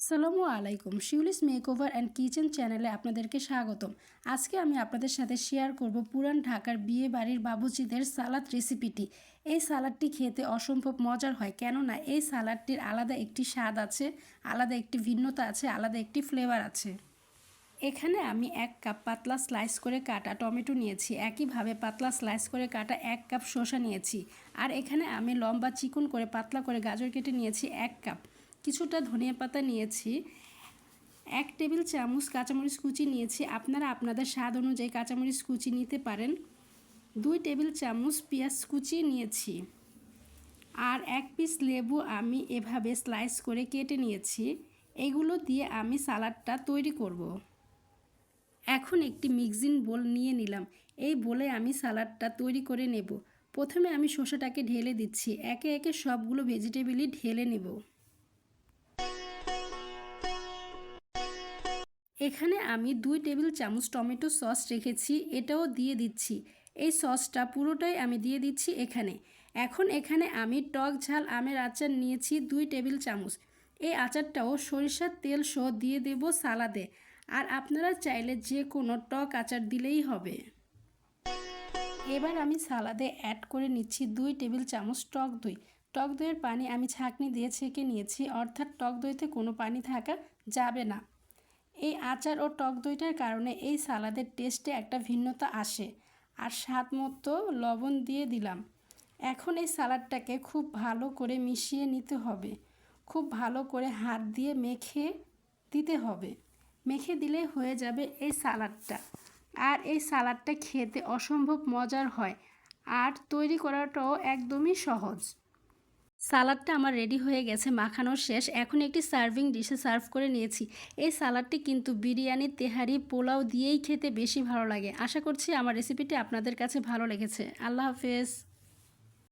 আসসালামু আলাইকুম, Shiuli's makeover and kitchen চ্যানেলে আপনাদেরকে স্বাগতম। আজকে আমি আপনাদের সাথে শেয়ার করব পুরান ঢাকার বিয়ে বাড়ির বাবুচিদের সালাদ রেসিপিটি। এই সালাদটি খেতে অসম্ভব মজার হয়, কেননা এই সালাদটির আলাদা একটি স্বাদ আছে, আলাদা একটি ভিন্নতা আছে, আলাদা একটি ফ্লেভার আছে। এখানে আমি 1 কাপ পাতলা স্লাইস করে কাটা টমেটো নিয়েছি, একইভাবে পাতলা স্লাইস করে কাটা 1 কাপ শসা নিয়েছি, আর এখানে আমি লম্বা চিকন করে পাতলা করে গাজর কেটে নিয়েছি 1 কাপ। কিছুটা ধনিয়া পাতা নিয়েছি, 1 টেবিল চামচ কাঁচামরিচ কুচি নিয়েছি, আপনারা আপনাদের স্বাদ অনুযায়ী কাঁচামরিচ কুচি নিতে পারেন। 2 টেবিল চামচ পেঁয়াজ কুচি নিয়েছি, আর 1 পিস লেবু আমি এভাবে স্লাইস করে কেটে নিয়েছি। এগুলো দিয়ে আমি সালাডটা তৈরি করব। এখন একটি মিক্সিং বোল নিয়ে নিলাম, এই বোলে আমি সালাডটা তৈরি করে নেব। প্রথমে আমি শসাটাকে ঢেলে দিচ্ছি, একে একে সবগুলো ভেজিটেবলই ঢেলে নেব। এখানে আমি 2 টেবিল চামচ টমেটো সস রেখেছি, এটাও দিয়ে দিচ্ছি। এই সসটা পুরোটাই আমি দিয়ে দিচ্ছি এখানে। এখন এখানে আমি টক ঝাল আমের আচার নিয়েছি 2 টেবিল চামচ। এই আচারটাও সরিষার তেল সহ দিয়ে দেব সালাদে, আর আপনারা চাইলে যে কোনো টক আচার দিলেই হবে। এবার আমি সালাদে অ্যাড করে নিচ্ছি 2 টেবিল চামচ টক দই। টক দইয়ের পানি আমি ছাঁকনি দিয়ে ছেঁকে নিয়েছি, অর্থাৎ টক দইতে কোনো পানি থাকা যাবে না। এই আচার ও টক দইটার কারণে এই সালাদের টেস্টে একটা ভিন্নতা আসে। আর স্বাদ মতো লবণ দিয়ে দিলাম। এখন এই সালাডটাকে খুব ভালো করে মিশিয়ে নিতে হবে, খুব ভালো করে হাত দিয়ে মেখে দিতে হবে। মেখে দিলে হয়ে যাবে এই সালাডটা। আর এই সালাডটা খেতে অসম্ভব মজার হয়, আর তৈরি করাটাও একদমই সহজ। সালাডটা আমার রেডি হয়ে গেছে, মাখানো শেষ। এখন একটি সার্ভিং ডিশে সার্ভ করে নিয়েছি। এই সালাডটি কিন্তু বিরিয়ানি, তেহারি, পোলাও দিয়েই খেতে বেশি ভালো লাগে। আশা করছি আমার রেসিপিটি আপনাদের কাছে ভালো লেগেছে। আল্লাহ হাফেজ।